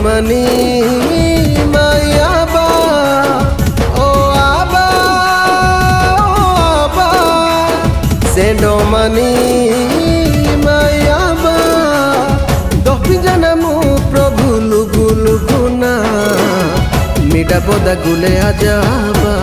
mani my Abba, oh Abba, oh Abba, send mani my Abba. Dohi janamu prabhu lugu luguna, mita poda gule ajaba.